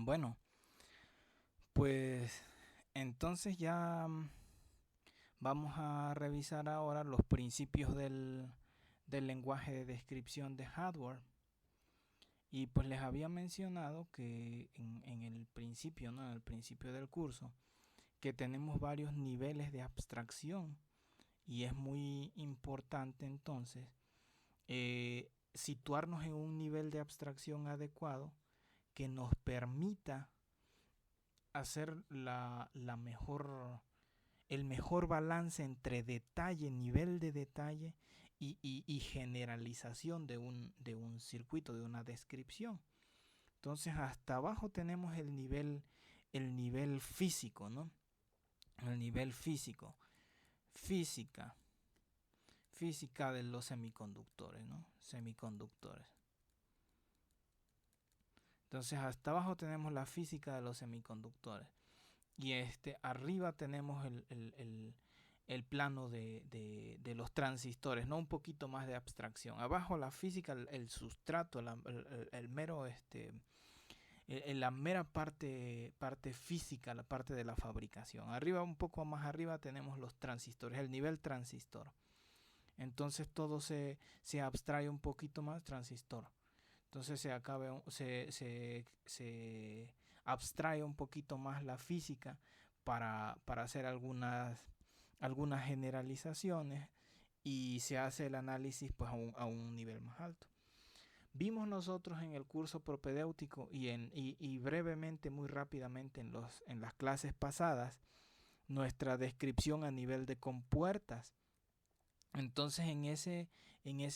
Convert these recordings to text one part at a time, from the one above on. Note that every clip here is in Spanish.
Bueno, pues entonces ya vamos a revisar ahora los principios del lenguaje de descripción de hardware. Y pues les había mencionado que en el principio, ¿no? En el principio del curso, que tenemos varios niveles de abstracción y es muy importante entonces situarnos en un nivel de abstracción adecuado que nos permita hacer el mejor balance entre detalle, nivel de detalle y generalización de un circuito, de una descripción. Entonces hasta abajo tenemos el nivel físico, ¿no? El nivel físico, física, física de los semiconductores, ¿no? Semiconductores. Entonces hasta abajo tenemos la física de los semiconductores. Y arriba tenemos el plano de los transistores, ¿no? Un poquito más de abstracción. Abajo la física, el sustrato, el mero, la mera parte física, la parte de la fabricación. Arriba, un poco más arriba, tenemos los transistores, el nivel transistor. Entonces todo se abstrae un poquito más, transistor. Entonces se abstrae un poquito más la física para hacer algunas generalizaciones y se hace el análisis pues a un nivel más alto. Vimos nosotros en el curso propedéutico y brevemente, muy rápidamente en las clases pasadas, nuestra descripción a nivel de compuertas. Entonces en ese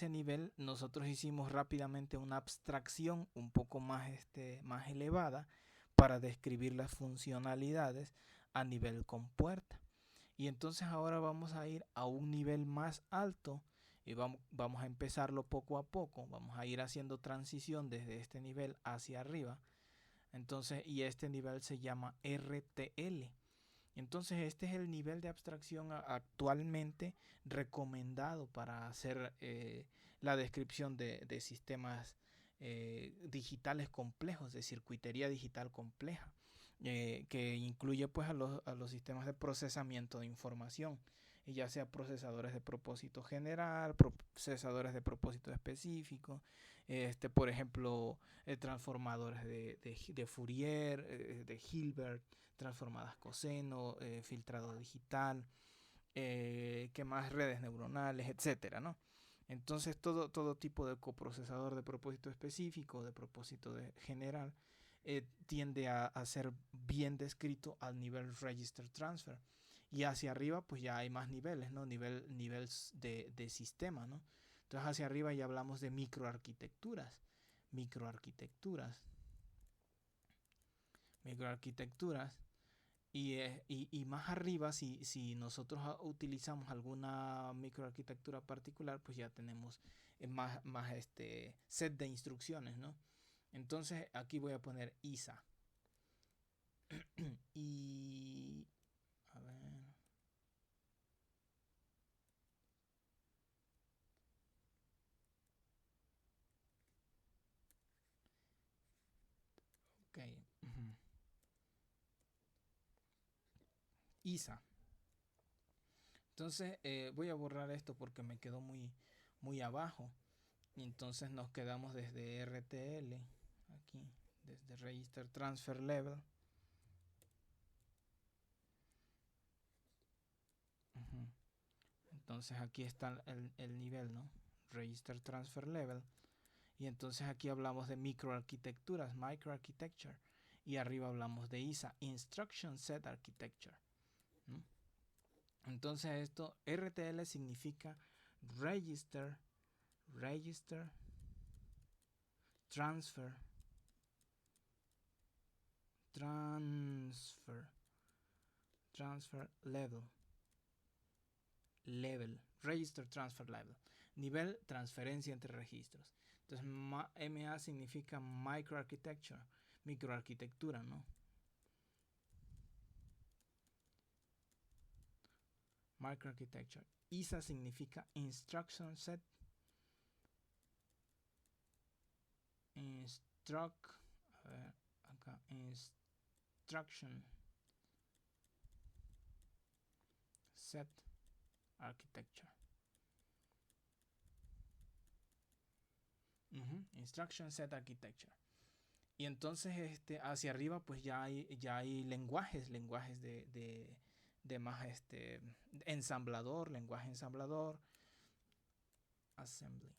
nivel nosotros hicimos rápidamente una abstracción un poco más elevada para describir las funcionalidades a nivel compuerta. Y entonces ahora vamos a ir a un nivel más alto y vamos a empezarlo poco a poco. Vamos a ir haciendo transición desde este nivel hacia arriba. Entonces, y este nivel se llama RTL. Entonces este es el nivel de abstracción actualmente recomendado para hacer la descripción de sistemas digitales complejos, de circuitería digital compleja, que incluye pues a los sistemas de procesamiento de información, y ya sea procesadores de propósito general, procesadores de propósito específico, por ejemplo, transformadores de Fourier, de Hilbert, transformadas coseno, filtrado digital, que más redes neuronales, etcétera, ¿no? Entonces todo tipo de coprocesador de propósito específico, de propósito general, tiende a ser bien descrito al nivel register transfer. Y hacia arriba pues ya hay más niveles, ¿no? Niveles de sistema, ¿no? Entonces hacia arriba ya hablamos de microarquitecturas. Microarquitecturas. Microarquitecturas. Y más arriba, si nosotros utilizamos alguna microarquitectura particular, pues ya tenemos más set de instrucciones, ¿no? Entonces aquí voy a poner ISA. Y a ver. Ok. ISA. Entonces voy a borrar esto porque me quedó muy abajo. Y entonces nos quedamos desde RTL. Aquí. Desde Register Transfer Level. Entonces aquí está el nivel, ¿no? Register Transfer Level. Y entonces aquí hablamos de microarquitecturas, microarchitecture. Y arriba hablamos de ISA, Instruction Set Architecture, ¿no? Entonces esto, RTL significa Register Transfer Level. Register Transfer Level, nivel transferencia entre registros. Entonces MA significa microarchitecture, microarquitectura, ¿no? Microarchitecture. ISA significa Instruction Set. A ver, acá, Instruction Set Architecture. Instruction Set Architecture. Y entonces hacia arriba pues ya hay lenguajes de más ensamblador, lenguaje ensamblador, assembly,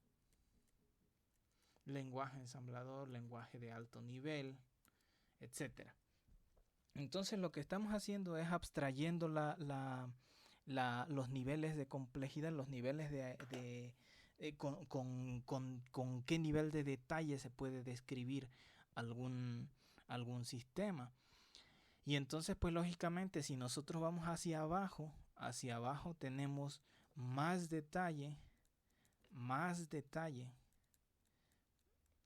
lenguaje ensamblador, lenguaje de alto nivel, etcétera. Entonces lo que estamos haciendo es abstrayendo los niveles de complejidad, los niveles con qué nivel de detalle se puede describir algún sistema. Y entonces pues lógicamente si nosotros vamos hacia abajo tenemos más detalle,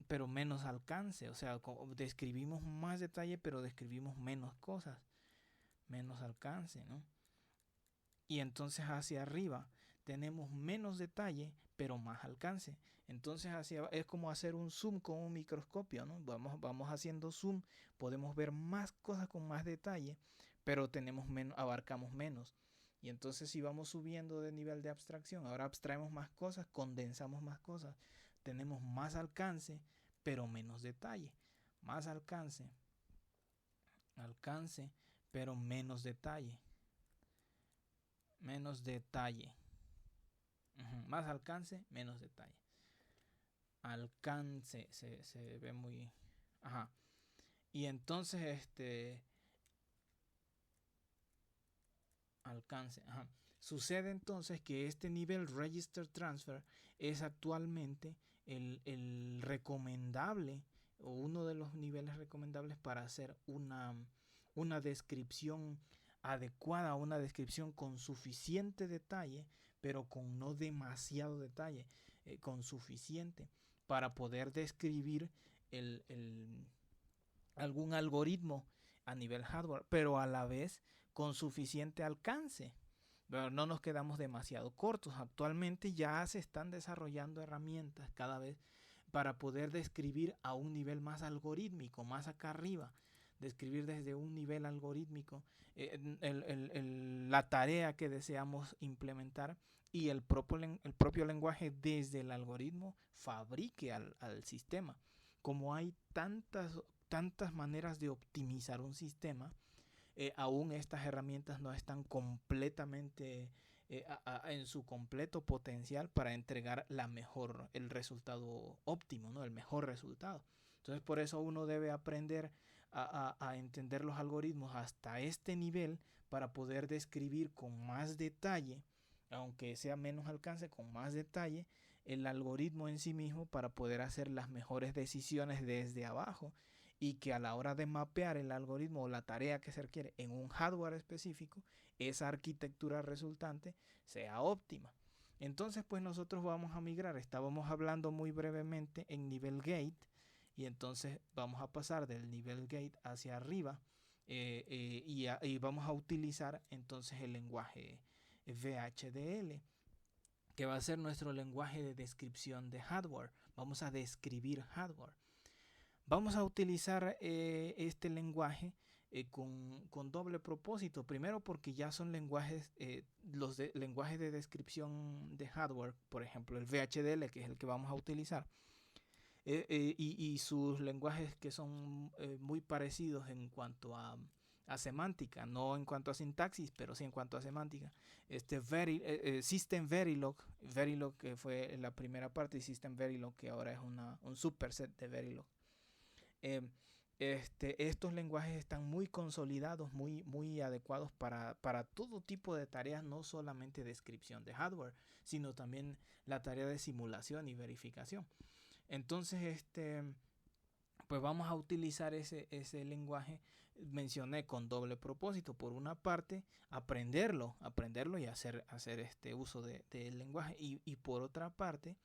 pero menos alcance. O sea, describimos más detalle, pero describimos menos cosas, menos alcance, ¿no? Y entonces hacia arriba tenemos menos detalle, pero más alcance. Entonces es como hacer un zoom con un microscopio, ¿no? Vamos haciendo zoom, podemos ver más cosas con más detalle, pero abarcamos menos. Y entonces si vamos subiendo de nivel de abstracción, ahora abstraemos más cosas, condensamos más cosas, tenemos más alcance, pero menos detalle. Más alcance, pero menos detalle. Menos detalle. Más alcance, menos detalle. Alcance se ve muy... Ajá. Y entonces alcance. Ajá. Sucede entonces que este nivel Register Transfer es actualmente el recomendable o uno de los niveles recomendables para hacer una descripción adecuada, una descripción con suficiente detalle, pero con no demasiado detalle, con suficiente para poder describir algún algoritmo a nivel hardware, pero a la vez con suficiente alcance. Pero no nos quedamos demasiado cortos. Actualmente ya se están desarrollando herramientas cada vez para poder describir a un nivel más algorítmico, más acá arriba. Describir desde un nivel algorítmico la tarea que deseamos implementar y el propio lenguaje desde el algoritmo fabrique al sistema. Como hay tantas maneras de optimizar un sistema, aún estas herramientas no están completamente en su completo potencial para entregar el resultado óptimo, ¿no? El mejor resultado. Entonces por eso uno debe aprender a entender los algoritmos hasta este nivel para poder describir con más detalle, aunque sea menos alcance, con más detalle el algoritmo en sí mismo para poder hacer las mejores decisiones desde abajo y que a la hora de mapear el algoritmo o la tarea que se requiere en un hardware específico, esa arquitectura resultante sea óptima. Entonces pues nosotros vamos a migrar, estábamos hablando muy brevemente en nivel gate y entonces vamos a pasar del nivel gate hacia arriba y vamos a utilizar entonces el lenguaje VHDL, que va a ser nuestro lenguaje de descripción de hardware. Vamos a describir hardware. Vamos a utilizar este lenguaje con doble propósito. Primero porque ya son lenguajes, lenguajes de descripción de hardware, por ejemplo el VHDL, que es el que vamos a utilizar, y sus lenguajes que son muy parecidos en cuanto a semántica, no en cuanto a sintaxis, pero sí en cuanto a semántica. System Verilog que fue la primera parte, y System Verilog que ahora es un superset de Verilog. Estos lenguajes están muy consolidados, muy adecuados para todo tipo de tareas, no solamente descripción de hardware, sino también la tarea de simulación y verificación. Entonces, pues vamos a utilizar ese lenguaje, mencioné, con doble propósito. Por una parte, aprenderlo y hacer uso del lenguaje. Y por otra parte,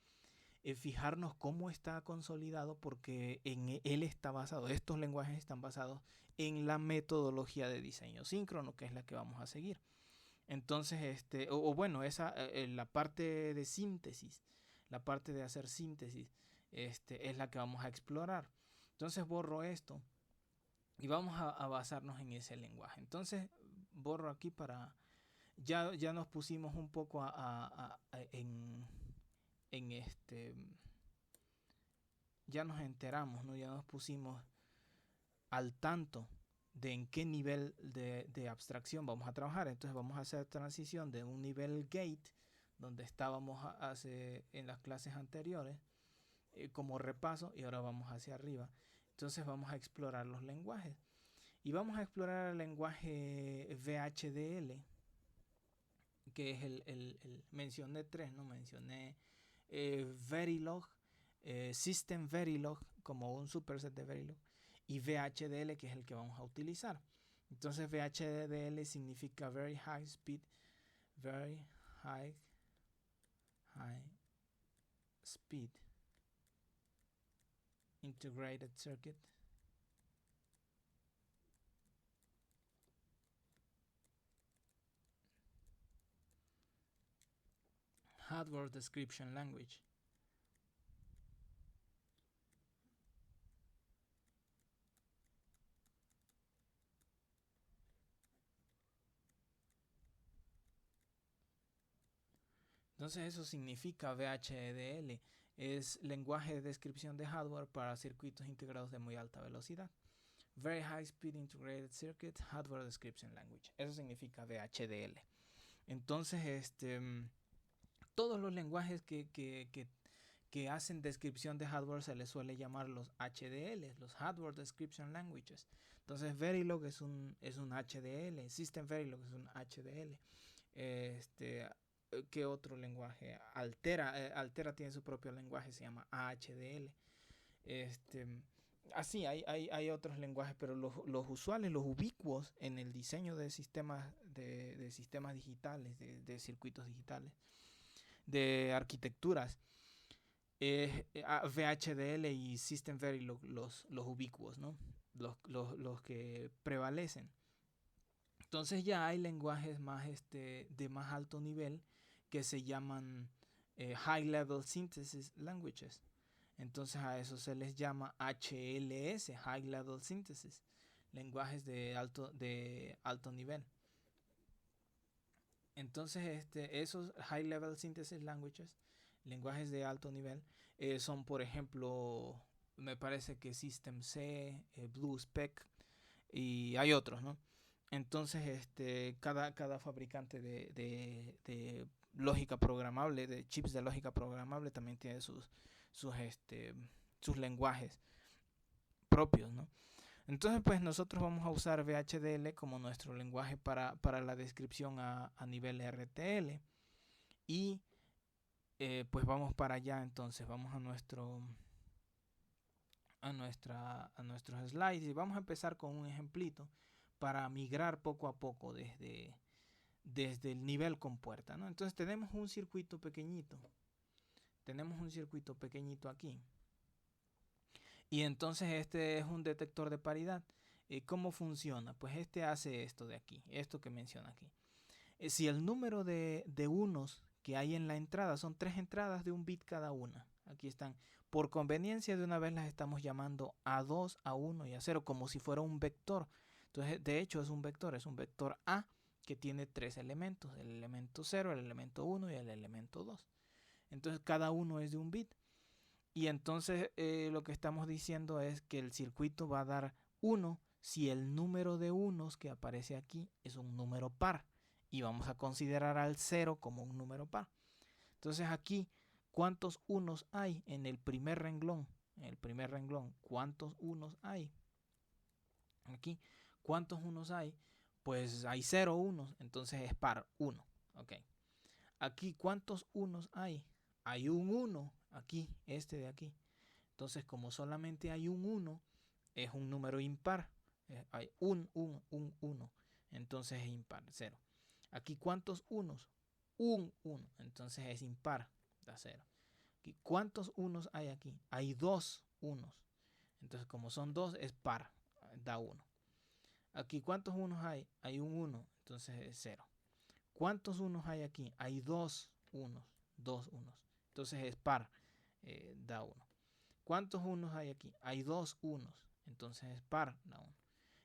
fijarnos cómo está consolidado, porque él está basado, estos lenguajes están basados en la metodología de diseño síncrono, que es la que vamos a seguir. Entonces, la parte de síntesis, la parte de hacer síntesis, es la que vamos a explorar. Entonces borro esto y vamos a basarnos en ese lenguaje. Entonces, borro aquí para... Ya nos pusimos un poco en este... Ya nos enteramos, ¿no? Ya nos pusimos al tanto de en qué nivel de abstracción vamos a trabajar. Entonces vamos a hacer transición de un nivel gate, donde estábamos en las clases anteriores, como repaso, y ahora vamos hacia arriba. Entonces vamos a explorar los lenguajes. Y vamos a explorar el lenguaje VHDL, que es mencioné tres, ¿no? Mencioné Verilog, System Verilog, como un superset de Verilog, y VHDL, que es el que vamos a utilizar. Entonces VHDL significa Very High Speed, Very High Speed Integrated Circuit. Hardware Description Language. Entonces eso significa VHDL. Es lenguaje de descripción de hardware para circuitos integrados de muy alta velocidad. Very High Speed Integrated Circuit Hardware Description Language. Eso significa VHDL. Entonces, todos los lenguajes que hacen descripción de hardware se les suele llamar los HDL, los Hardware Description Languages. Entonces Verilog es un HDL, System Verilog es un HDL. ¿Qué otro lenguaje? Altera tiene su propio lenguaje, se llama AHDL. Así hay otros lenguajes, pero los usuales, los ubicuos en el diseño de sistemas digitales, de circuitos digitales, de arquitecturas, VHDL y System Verilog, los ubicuos, ¿no? Los que prevalecen. Entonces ya hay lenguajes más de más alto nivel que se llaman High Level Synthesis Languages. Entonces a eso se les llama HLS, High Level Synthesis, lenguajes de alto nivel. Entonces esos High Level Synthesis Languages, lenguajes de alto nivel, son por ejemplo, me parece que System C, BlueSpec, y hay otros, ¿no? Entonces, cada fabricante de lógica programable, de chips de lógica programable, también tiene sus lenguajes propios, ¿no? Entonces, pues nosotros vamos a usar VHDL como nuestro lenguaje para la descripción a nivel RTL. Y pues vamos para allá, entonces vamos a nuestros slides y vamos a empezar con un ejemplito para migrar poco a poco desde el nivel compuerta, ¿no? Entonces tenemos un circuito pequeñito. Aquí. Y entonces este es un detector de paridad. ¿Cómo funciona? Pues hace esto de aquí, esto que menciona aquí. Si el número de unos que hay en la entrada son 3 entradas de un bit cada una. Aquí están. Por conveniencia de una vez las estamos llamando A2, A1 y A0 como si fuera un vector. Entonces, de hecho es un vector A que tiene 3 elementos, el elemento 0, el elemento 1 y el elemento 2. Entonces cada uno es de un bit. Y entonces lo que estamos diciendo es que el circuito va a dar 1 si el número de unos que aparece aquí es un número par. Y vamos a considerar al 0 como un número par. Entonces aquí, ¿cuántos unos hay en el primer renglón? ¿Cuántos unos hay? Aquí, ¿cuántos unos hay? Pues hay 0 unos, entonces es par 1. Ok. Aquí, ¿cuántos unos hay? Hay un 1 aquí, de aquí. Entonces, como solamente hay un 1, es un número impar. Hay un 1. Entonces es impar, 0. Aquí, ¿cuántos unos? Un 1. Entonces es impar, da 0. Aquí, ¿cuántos unos hay aquí? Hay 2 unos. Entonces, como son 2, es par, da 1. Aquí, ¿cuántos unos hay? Hay un 1, entonces es 0. ¿Cuántos unos hay aquí? Hay 2 unos. 2 unos. Entonces es par, da 1. ¿Cuántos unos hay aquí? Hay 2 unos. Entonces es par, da 1.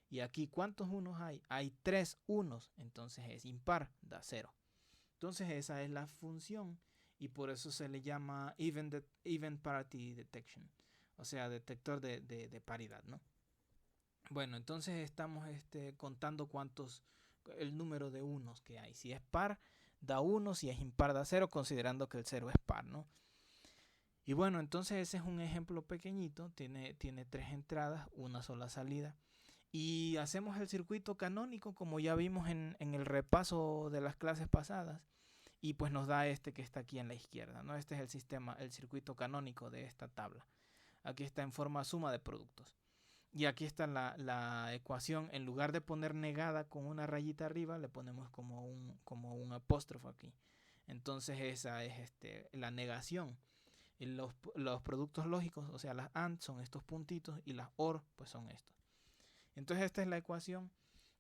Y aquí, ¿cuántos unos hay? Hay 3 unos, entonces es impar, da 0. Entonces esa es la función y por eso se le llama even parity detection, o sea, detector de paridad, ¿no? Bueno, entonces estamos contando el número de unos que hay. Si es par, da 1, si es impar, da 0, considerando que el 0 es par, ¿no? Y bueno, entonces ese es un ejemplo pequeñito, tiene 3 entradas, una sola salida. Y hacemos el circuito canónico como ya vimos en el repaso de las clases pasadas. Y pues nos da que está aquí en la izquierda, ¿no? Este es el sistema, el circuito canónico de esta tabla. Aquí está en forma suma de productos. Y aquí está la ecuación. En lugar de poner negada con una rayita arriba, le ponemos como un apóstrofo aquí. Entonces esa es la negación. Y los productos lógicos, o sea, las AND son estos puntitos y las OR pues son estos. Entonces esta es la ecuación.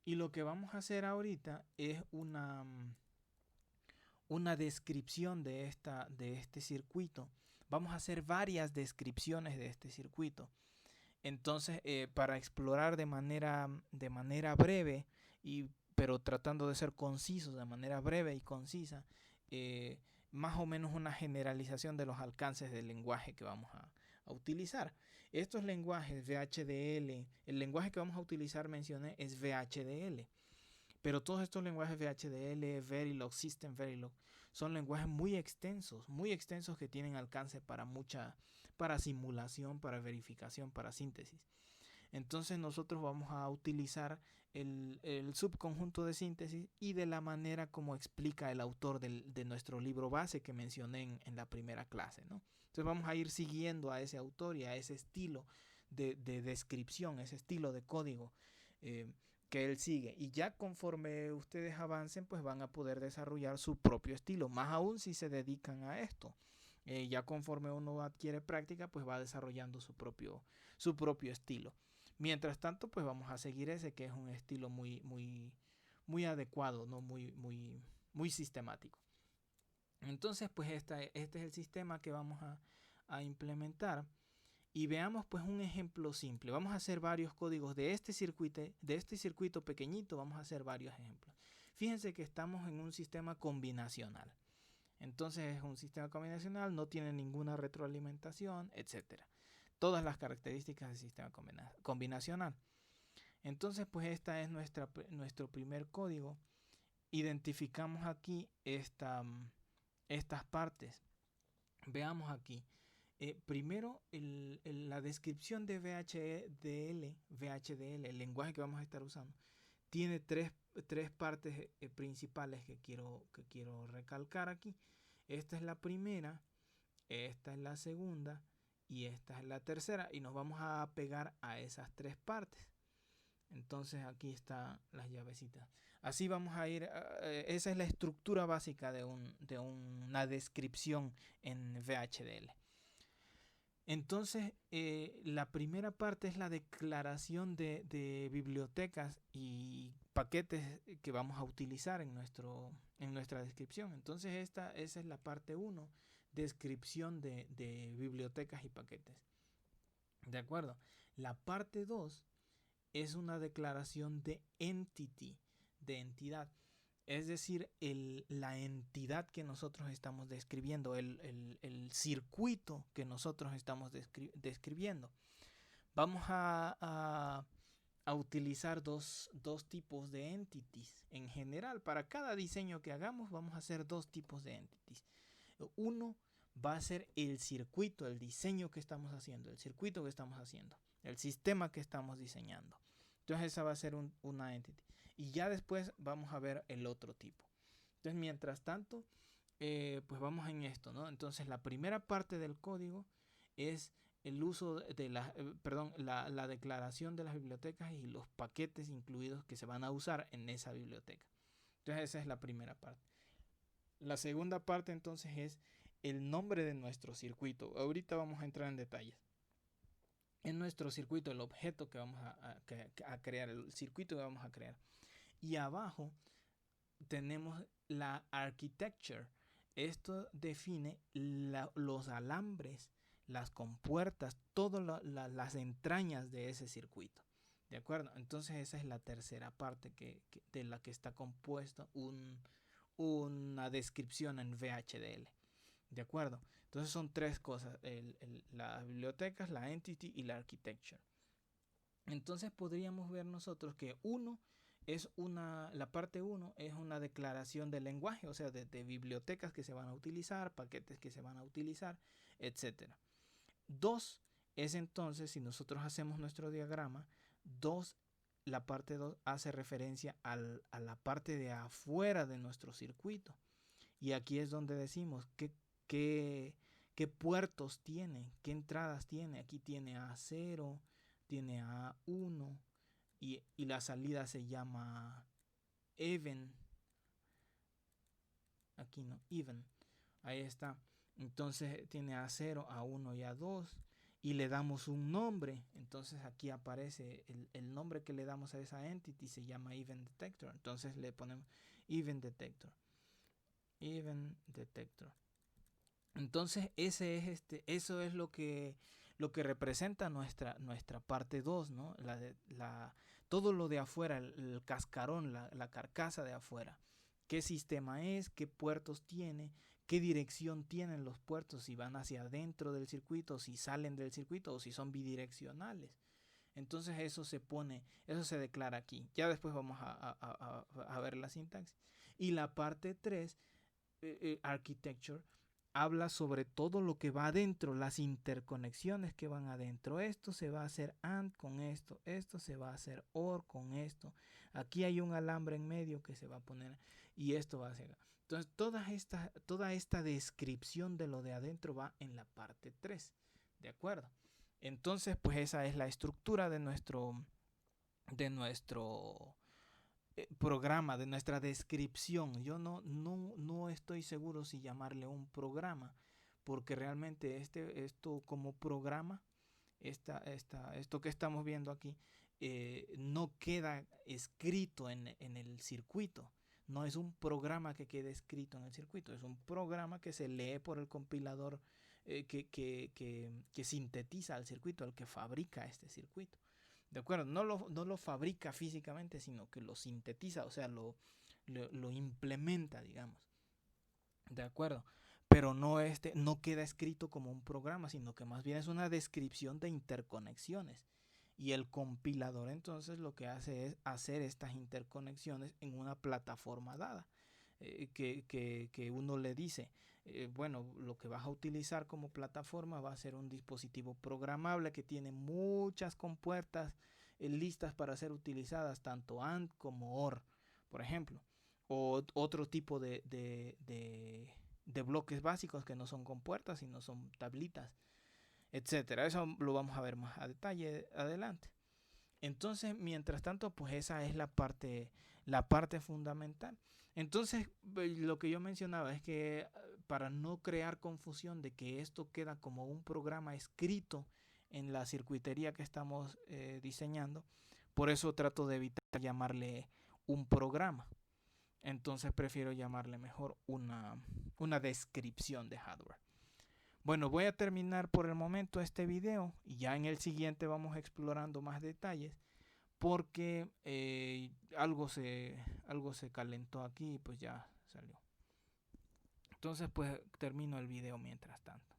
Y lo que vamos a hacer ahorita es una descripción de este circuito. Vamos a hacer varias descripciones de este circuito. Entonces, para explorar de manera breve, pero tratando de ser concisos, de manera breve y concisa, más o menos una generalización de los alcances del lenguaje que vamos a utilizar. Estos lenguajes VHDL, el lenguaje que vamos a utilizar, mencioné, es VHDL. Pero todos estos lenguajes VHDL, Verilog, System Verilog, son lenguajes muy extensos que tienen alcance para simulación, para verificación, para síntesis. Entonces nosotros vamos a utilizar el subconjunto de síntesis y de la manera como explica el autor de nuestro libro base que mencioné en la primera clase, ¿no? Entonces vamos a ir siguiendo a ese autor y a ese estilo de descripción, ese estilo de código que él sigue. Y ya conforme ustedes avancen, pues van a poder desarrollar su propio estilo, más aún si se dedican a esto. Ya conforme uno adquiere práctica, pues va desarrollando su propio estilo. Mientras tanto, pues vamos a seguir ese que es un estilo muy adecuado, ¿no? Muy sistemático. Entonces, pues este es el sistema que vamos a implementar. Y veamos pues un ejemplo simple. Vamos a hacer varios códigos de este circuito pequeñito. Vamos a hacer varios ejemplos. Fíjense que estamos en un sistema combinacional. Entonces es un sistema combinacional, no tiene ninguna retroalimentación, etc. Todas las características del sistema combinacional. Entonces pues esta es nuestro primer código. Identificamos aquí estas partes. Veamos aquí. Primero, la descripción de VHDL, el lenguaje que vamos a estar usando, tiene tres partes principales que quiero recalcar aquí. Esta es la primera, esta es la segunda y esta es la tercera. Y nos vamos a pegar a esas 3 partes. Entonces aquí están las llavecitas. Así vamos a ir, esa es la estructura básica de una descripción en VHDL. Entonces, la primera parte es la declaración de bibliotecas y paquetes que vamos a utilizar en nuestra descripción. Entonces, esa es la parte 1, descripción de bibliotecas y paquetes. ¿De acuerdo? La parte 2 es una declaración de entity, de entidad. Es decir, la entidad que nosotros estamos describiendo, el circuito que nosotros estamos describiendo. Vamos a utilizar dos tipos de entities. En general, para cada diseño que hagamos, vamos a hacer 2 tipos de entities. Uno va a ser el circuito, el diseño que estamos haciendo, el circuito que estamos haciendo, el sistema que estamos diseñando. Entonces esa va a ser una entity. Y ya después vamos a ver el otro tipo. Entonces, mientras tanto, pues vamos en esto, ¿no? Entonces, la primera parte del código es el uso de la declaración de las bibliotecas y los paquetes incluidos que se van a usar en esa biblioteca. Entonces, esa es la primera parte. La segunda parte, entonces, es el nombre de nuestro circuito. Ahorita vamos a entrar en detalles. En nuestro circuito, el objeto que vamos a crear, el circuito que vamos a crear. Y abajo tenemos la architecture. Esto define los alambres, las compuertas, todas las entrañas de ese circuito. ¿De acuerdo? Entonces esa es la tercera parte de la que está compuesto una descripción en VHDL. ¿De acuerdo? Entonces son tres cosas, las bibliotecas, la entity y la architecture. Entonces podríamos ver nosotros que la parte 1 es una declaración del lenguaje, o sea, de bibliotecas que se van a utilizar, paquetes que se van a utilizar, etc. 2 es entonces, si nosotros hacemos nuestro diagrama, la parte 2 hace referencia a la parte de afuera de nuestro circuito. Y aquí es donde decimos qué puertos tiene, qué entradas tiene. Aquí tiene A0, tiene A1 y la salida se llama even. Aquí no, even. Ahí está. Entonces tiene A0, A1 y A2 y le damos un nombre. Entonces aquí aparece el nombre que le damos a esa entity, se llama Event Detector. Entonces le ponemos Event Detector. Event Detector. Entonces eso es lo que representa nuestra parte 2, ¿no? Todo lo de afuera, el cascarón, la carcasa de afuera. ¿Qué sistema es? ¿Qué puertos tiene? ¿Qué dirección tienen los puertos? Si van hacia adentro del circuito, si salen del circuito o si son bidireccionales. Entonces eso se declara aquí. Ya después vamos a ver la sintaxis. Y la parte 3, Architecture, habla sobre todo lo que va adentro, las interconexiones que van adentro. Esto se va a hacer AND con esto, esto se va a hacer OR con esto. Aquí hay un alambre en medio que se va a poner y esto va a ser. Entonces toda esta descripción de lo de adentro va en la parte 3. ¿De acuerdo? Entonces pues esa es la estructura de nuestro programa, de nuestra descripción. Yo no estoy seguro si llamarle un programa, porque realmente esto como programa, esto que estamos viendo aquí, no queda escrito en el circuito. No es un programa que quede escrito en el circuito, es un programa que se lee por el compilador que sintetiza el circuito, el que fabrica este circuito. ¿De acuerdo? No lo fabrica físicamente, sino que lo sintetiza, o sea, lo implementa, digamos. ¿De acuerdo? Pero no queda escrito como un programa, sino que más bien es una descripción de interconexiones. Y el compilador entonces lo que hace es hacer estas interconexiones en una plataforma dada. Que uno le dice, bueno, lo que vas a utilizar como plataforma va a ser un dispositivo programable que tiene muchas compuertas listas para ser utilizadas, tanto AND como OR, por ejemplo, o otro tipo de bloques básicos que no son compuertas, sino son tablitas, etcétera. Eso lo vamos a ver más a detalle adelante. Entonces, mientras tanto, pues esa es la parte fundamental. Entonces, lo que yo mencionaba es que para no crear confusión de que esto queda como un programa escrito en la circuitería que estamos diseñando, por eso trato de evitar llamarle un programa. Entonces prefiero llamarle mejor una descripción de hardware. Bueno, voy a terminar por el momento este video y ya en el siguiente vamos explorando más detalles porque algo se calentó aquí y pues ya salió. Entonces pues termino el video mientras tanto.